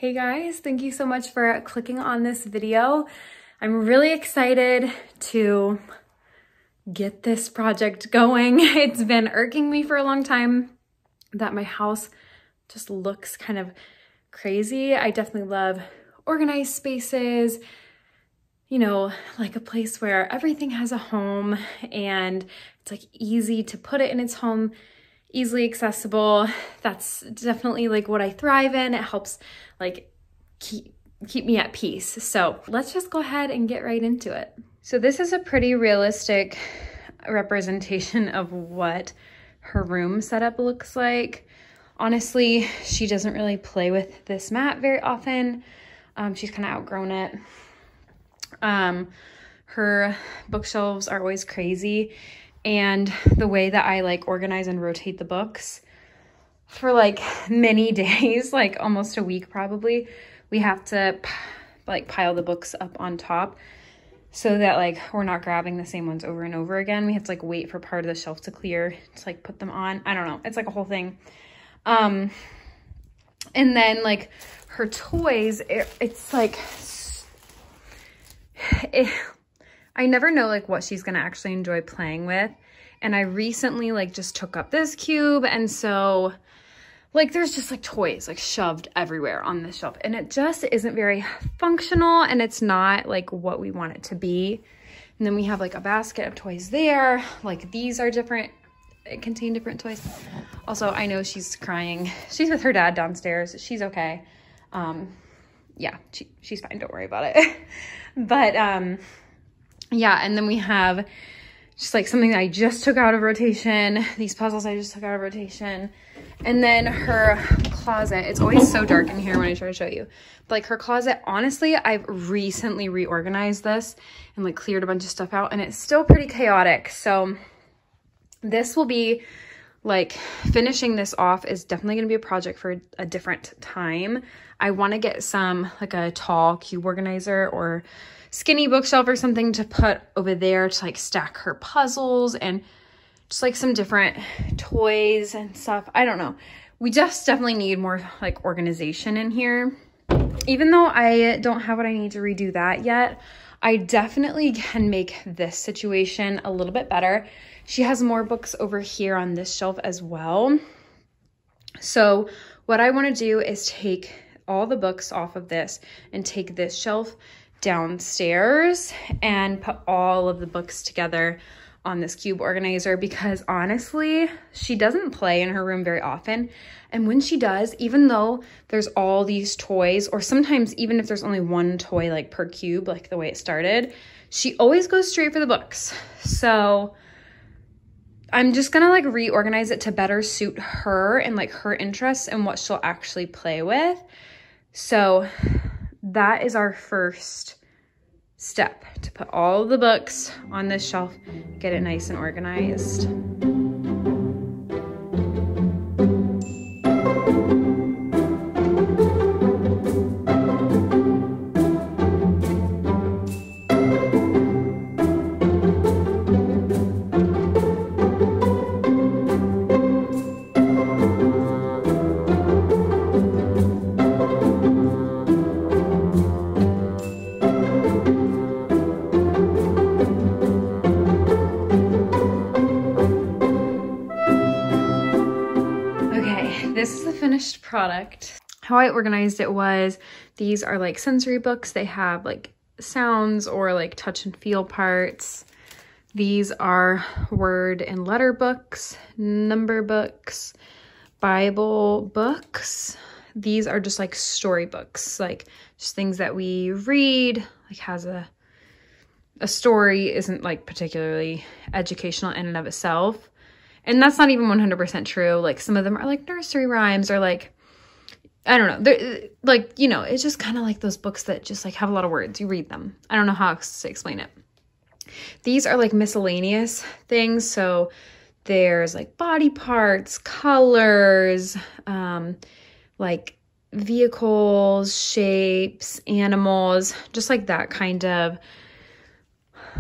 Hey guys, thank you so much for clicking on this video. I'm really excited to get this project going. It's been irking me for a long time that my house just looks kind of crazy. I definitely love organized spaces, you know, like a place where everything has a home and it's like easy to put it in its home, easily accessible. That's definitely like what I thrive in. It helps like keep me at peace. So let's just go ahead and get right into it. So this is a pretty realistic representation of what her room setup looks like. Honestly, she doesn't really play with this mat very often. She's kind of outgrown it. Her bookshelves are always crazy. And the way that I like organize and rotate the books for like many days, like almost a week probably, we have to like pile the books up on top so that like we're not grabbing the same ones over and over again. We have to like wait for part of the shelf to clear to like put them on. I don't know. It's like a whole thing. And then like her toys, it's like, I never know like what she's gonna actually enjoy playing with. And I recently like just took up this cube, and so like there's just like toys like shoved everywhere on this shelf, and it just isn't very functional, and it's not like what we want it to be. And then we have like a basket of toys there. Like these are different, it contain different toys. Also, I know she's crying. She's with her dad downstairs. She's okay. Yeah, she's fine. Don't worry about it. But yeah, and then we have just like something that I just took out of rotation. These puzzles I just took out of rotation. And then her closet. It's always so dark in here when I try to show you. But like her closet, honestly, I've recently reorganized this and like cleared a bunch of stuff out, and it's still pretty chaotic. So this will be like, finishing this off is definitely going to be a project for a different time. I want to get some like a tall cube organizer or skinny bookshelf or something to put over there to like stack her puzzles and just like some different toys and stuff. I don't know. We just definitely need more like organization in here. Even though I don't have what I need to redo that yet, I definitely can make this situation a little bit better. She has more books over here on this shelf as well. So what I want to do is take all the books off of this and take this shelf downstairs and put all of the books together on this cube organizer, because honestly, she doesn't play in her room very often. And when she does, even though there's all these toys, or sometimes even if there's only one toy like per cube, like the way it started, she always goes straight for the books. So I'm just gonna like reorganize it to better suit her and like her interests and what she'll actually play with. So that is our first step, to put all the books on this shelf, get it nice and organized. This is the finished product. How I organized it was, these are like sensory books. They have like sounds or like touch and feel parts. These are word and letter books, number books, Bible books. These are just like story books, like just things that we read, like has a story, isn't like particularly educational in and of itself. And that's not even 100% true. Like some of them are like nursery rhymes, or like, I don't know. They're like, you know, it's just kind of like those books that just like have a lot of words. You read them. I don't know how else to explain it. These are like miscellaneous things. So there's like body parts, colors, like vehicles, shapes, animals, just like that kind of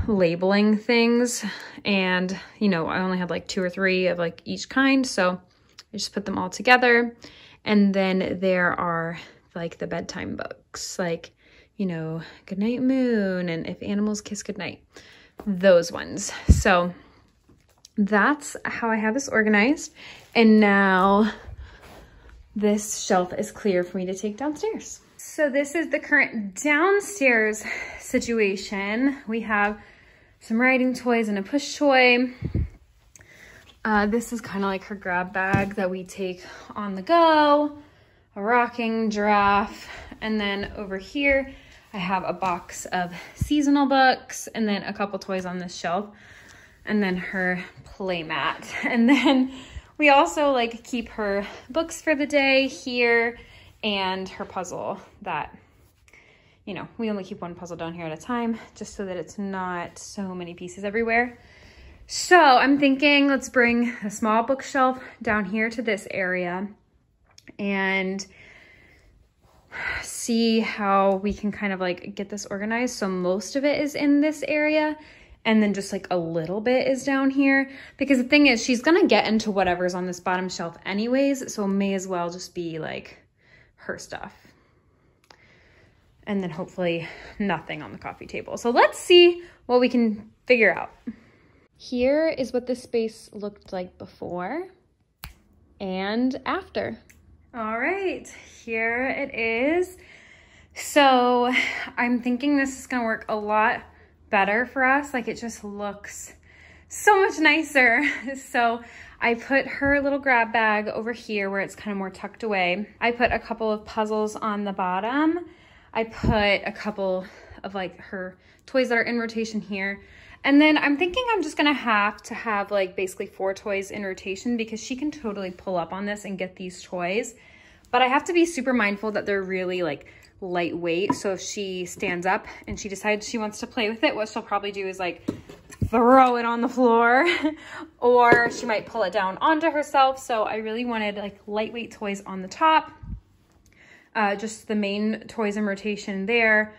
labeling things. And, you know, I only had like 2 or 3 of like each kind. So I just put them all together. And then there are like the bedtime books, like, you know, Goodnight Moon and If Animals Kiss Goodnight, those ones. So that's how I have this organized. And now this shelf is clear for me to take downstairs. So this is the current downstairs situation. We have some writing toys and a push toy. This is kind of like her grab bag that we take on the go, a rocking giraffe. And then over here, I have a box of seasonal books and then a couple toys on this shelf and then her play mat. And then we also like keep her books for the day here and her puzzle that, you know, we only keep one puzzle down here at a time just so that it's not so many pieces everywhere. So I'm thinking let's bring a small bookshelf down here to this area and see how we can kind of like get this organized. So most of it is in this area and then just like a little bit is down here, because the thing is she's gonna get into whatever's on this bottom shelf anyways, so may as well just be like her stuff. And then hopefully nothing on the coffee table. So let's see what we can figure out. Here is what the space looked like before and after. All right, here it is. So I'm thinking this is gonna work a lot better for us. Like it just looks so much nicer. So I put her little grab bag over here where it's kind of more tucked away. I put a couple of puzzles on the bottom. I put a couple of like her toys that are in rotation here. And then I'm thinking I'm just gonna have to have like basically 4 toys in rotation because she can totally pull up on this and get these toys. But I have to be super mindful that they're really like lightweight. So if she stands up and she decides she wants to play with it, what she'll probably do is like throw it on the floor or she might pull it down onto herself. So I really wanted like lightweight toys on the top, just the main toys in rotation there,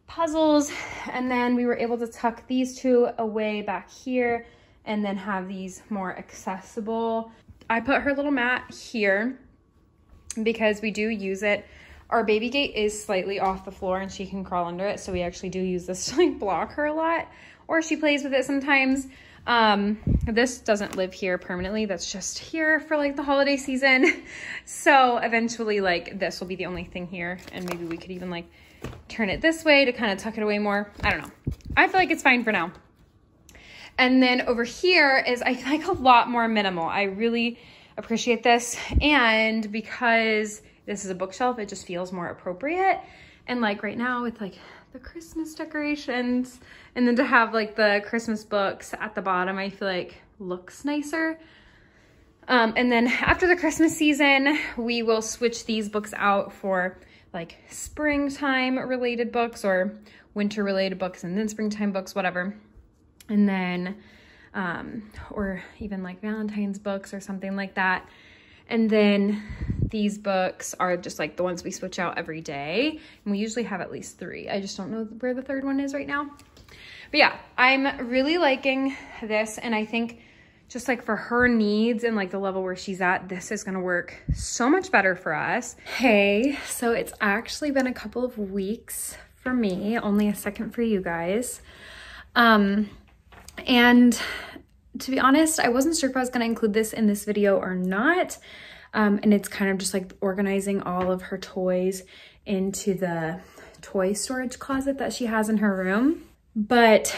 puzzles. And then we were able to tuck these 2 away back here and then have these more accessible. I put her little mat here because we do use it. Our baby gate is slightly off the floor and she can crawl under it. So we actually do use this to like block her a lot, or she plays with it sometimes. This doesn't live here permanently. That's just here for like the holiday season. So eventually like this will be the only thing here. And maybe we could even like turn it this way to kind of tuck it away more. I don't know. I feel like it's fine for now. And then over here is I feel like a lot more minimal. I really appreciate this. And because this is a bookshelf, it just feels more appropriate. And like right now with like the Christmas decorations and then to have like the Christmas books at the bottom, I feel like looks nicer. And then after the Christmas season, we will switch these books out for like springtime related books or winter related books and then springtime books, whatever. And then, or even like Valentine's books or something like that. And then these books are just like the ones we switch out every day. And we usually have at least 3. I just don't know where the 3rd one is right now. But yeah, I'm really liking this. And I think just like for her needs and like the level where she's at, this is gonna work so much better for us. Hey, so it's actually been a couple of weeks for me, only a second for you guys. And to be honest, I wasn't sure if I was gonna include this in this video or not. And it's kind of just like organizing all of her toys into the toy storage closet that she has in her room. But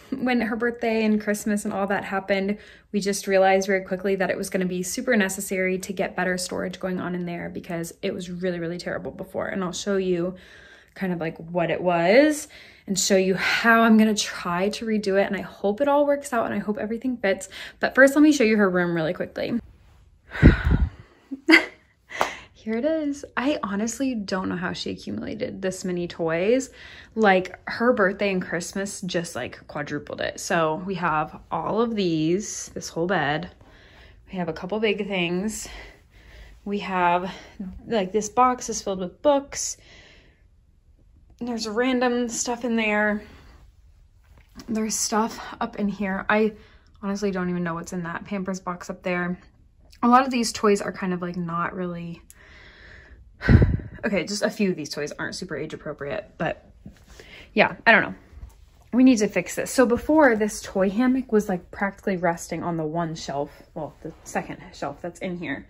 when her birthday and Christmas and all that happened, we just realized very quickly that it was gonna be super necessary to get better storage going on in there because it was really, really terrible before. And I'll show you kind of like what it was and show you how I'm gonna try to redo it. And I hope it all works out and I hope everything fits. But first, let me show you her room really quickly. Here it is. I honestly don't know how she accumulated this many toys. Like her birthday and Christmas just like quadrupled it. So we have all of these, this whole bed. We have a couple big things. We have like this box is filled with books. There's random stuff in there. There's stuff up in here. I honestly don't even know what's in that Pampers box up there. A lot of these toys are kind of like not really Okay, just a few of these toys aren't super age appropriate, but yeah, I don't know. We need to fix this. So before, this toy hammock was like practically resting on the one shelf, well, the second shelf that's in here.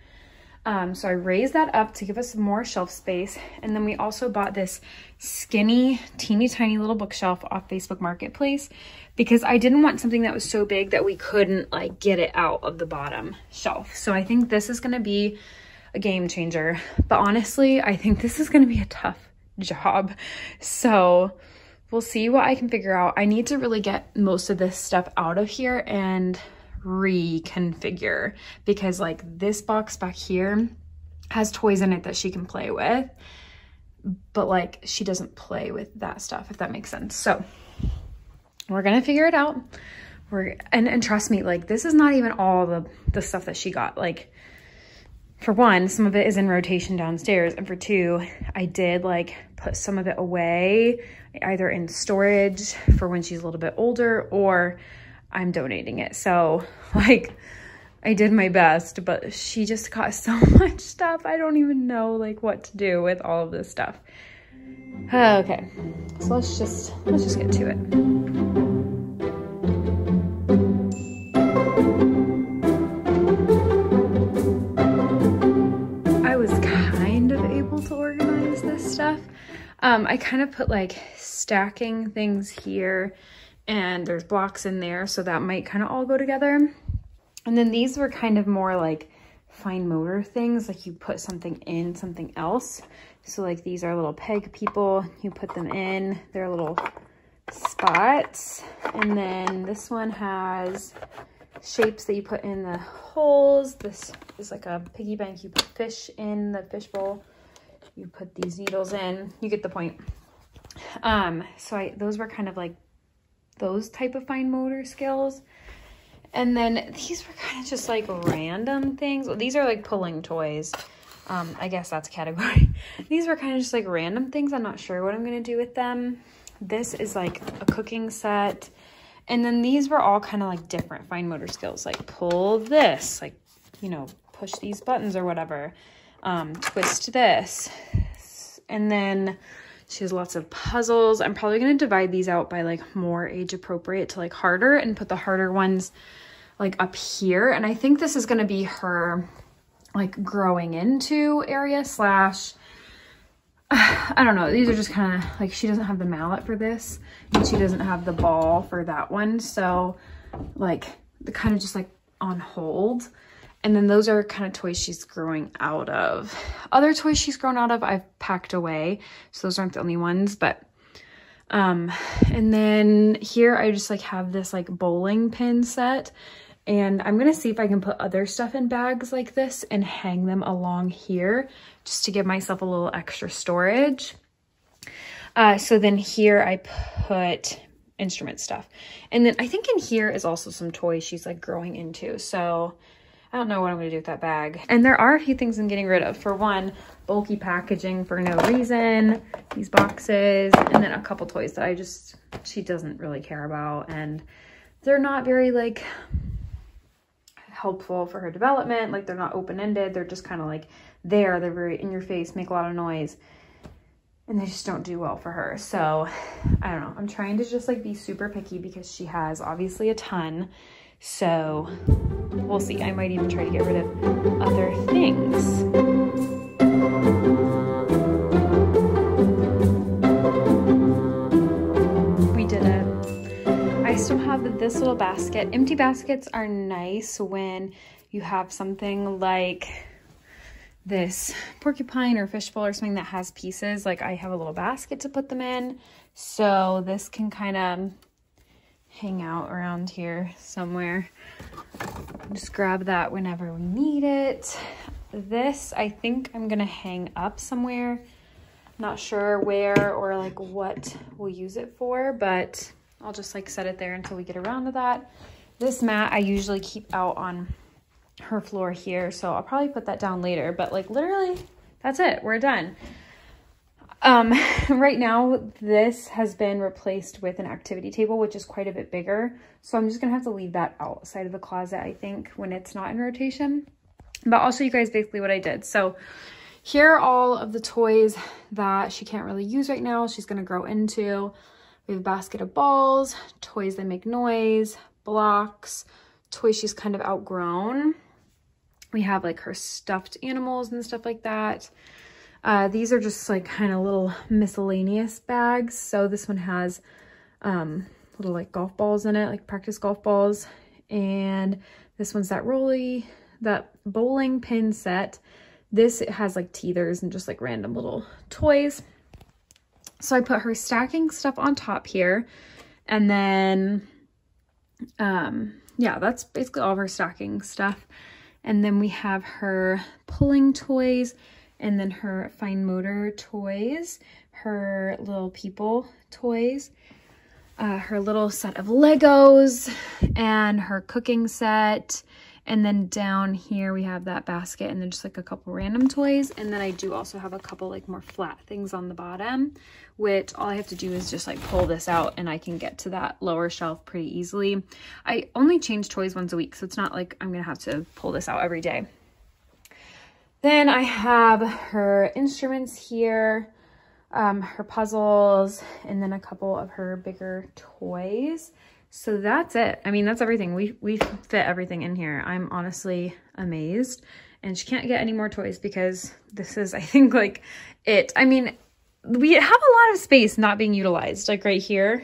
So I raised that up to give us more shelf space. And then we also bought this skinny, teeny tiny little bookshelf off Facebook Marketplace because I didn't want something that was so big that we couldn't like get it out of the bottom shelf. So I think this is gonna be a game changer. But honestly, I think this is gonna be a tough job. So we'll see what I can figure out. I need to really get most of this stuff out of here and reconfigure, because like this box back here has toys in it that she can play with, but like she doesn't play with that stuff, if that makes sense. So we're gonna figure it out. And trust me, like this is not even all the stuff that she got. Like for one, some of it is in rotation downstairs, and for two, I did like put some of it away, either in storage for when she's a little bit older, or I'm donating it. So like I did my best, but she just got so much stuff. I don't even know like what to do with all of this stuff. Okay, so let's just get to it. I was kind of able to organize this stuff. I kind of put like stacking things here, and there's blocks in there, so that might kind of all go together. And then these were kind of more like fine motor things, like you put something in something else. So like these are little peg people, you put them in their little spots. And then this one has shapes that you put in the holes. This is like a piggy bank. You put fish in the fish bowl. You put these needles in. You get the point. So those were kind of like those type of fine motor skills. And then these were kind of just like random things. Well, these are like pulling toys. I guess that's a category. These were kind of just like random things. I'm not sure what I'm going to do with them. This is like a cooking set. And then these were all kind of like different fine motor skills, like pull this, like, you know, push these buttons or whatever, twist this. And then she has lots of puzzles. I'm probably going to divide these out by like more age appropriate to like harder, and put the harder ones like up here. And I think this is going to be her like growing into area slash, I don't know. These are just kind of like, she doesn't have the mallet for this, and she doesn't have the ball for that one. So like the kind of just like on hold. And then those are kind of toys she's growing out of. Other toys she's grown out of, I've packed away. So those aren't the only ones, but, and then here I just like have this like bowling pin set, and I'm going to see if I can put other stuff in bags like this and hang them along here just to give myself a little extra storage. So then here I put instrument stuff. And then I think in here is also some toys she's like growing into. So I don't know what I'm going to do with that bag. And there are a few things I'm getting rid of. For one, bulky packaging for no reason, these boxes, and then a couple toys that she doesn't really care about. And they're not very like helpful for her development. Like they're not open-ended. They're just kind of like there. They're very in your face, make a lot of noise, and they just don't do well for her. So I don't know. I'm trying to just like be super picky because she has obviously a ton. So we'll see. I might even try to get rid of other things. We did it. I still have this little basket. Empty baskets are nice when you have something like this porcupine or fishbowl or something that has pieces. Like I have a little basket to put them in. So this can kind of hang out around here somewhere. Just grab that whenever we need it. This, I think I'm gonna hang up somewhere. Not sure where or like what we'll use it for, but I'll just like set it there until we get around to that. This mat I usually keep out on her floor here, so I'll probably put that down later, but like literally that's it, we're done. Right now this has been replaced with an activity table, which is quite a bit bigger, so I'm just gonna have to leave that outside of the closet, I think, when it's not in rotation. But I'll show you guys basically what I did. So here are all of the toys that she can't really use right now. She's gonna grow into. We have a basket of balls, toys that make noise, blocks, toys she's kind of outgrown. We have like her stuffed animals and stuff like that. These are just like kind of little miscellaneous bags. So this one has little like golf balls in it, like practice golf balls. And this one's that bowling pin set. This, it has like teethers and just like random little toys. So I put her stacking stuff on top here. And then, yeah, that's basically all of her stacking stuff. And then we have her pulling toys, and then her fine motor toys, her little people toys, her little set of Legos, and her cooking set. And then down here we have that basket, and then just like a couple random toys. And then I do also have a couple like more flat things on the bottom, which all I have to do is just like pull this out and I can get to that lower shelf pretty easily. I only change toys once a week, so it's not like I'm gonna have to pull this out every day. Then I have her instruments here, her puzzles, and then a couple of her bigger toys. So that's it. I mean, that's everything. We fit everything in here. I'm honestly amazed. And she can't get any more toys because this is, I think, like it. I mean, we have a lot of space not being utilized. Like right here,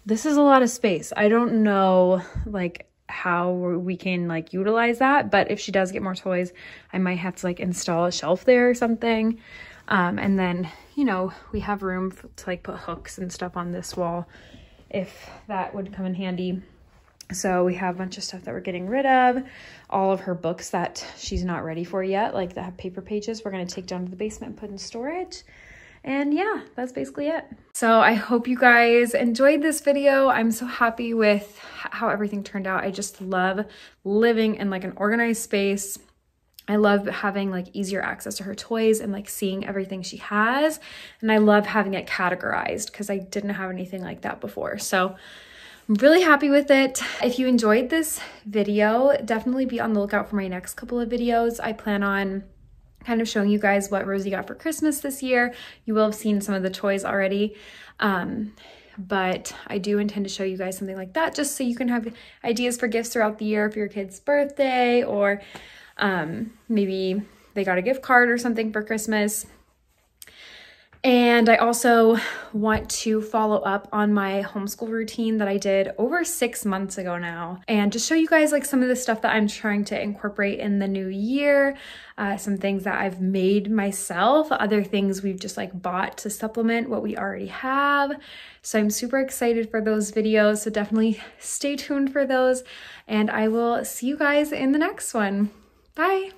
this is a lot of space. I don't know like how we can like utilize that, but if she does get more toys, I might have to like install a shelf there or something. And then, you know, we have room to like put hooks and stuff on this wall if that would come in handy. So we have a bunch of stuff that we're getting rid of. All of her books that she's not ready for yet, like that have paper pages, we're going to take down to the basement and put in storage. And yeah, that's basically it. So I hope you guys enjoyed this video. I'm so happy with how everything turned out. I just love living in like an organized space. I love having like easier access to her toys and like seeing everything she has. And I love having it categorized because I didn't have anything like that before. So I'm really happy with it. If you enjoyed this video, definitely be on the lookout for my next couple of videos. I plan on kind of showing you guys what Rosie got for Christmas this year. You will have seen some of the toys already. But I do intend to show you guys something like that just so you can have ideas for gifts throughout the year for your kid's birthday, or maybe they got a gift card or something for Christmas. And I also want to follow up on my homeschool routine that I did over 6 months ago now, and just show you guys like some of the stuff that I'm trying to incorporate in the new year, some things that I've made myself, other things we've just like bought to supplement what we already have. So I'm super excited for those videos, so definitely stay tuned for those, and I will see you guys in the next one. Bye.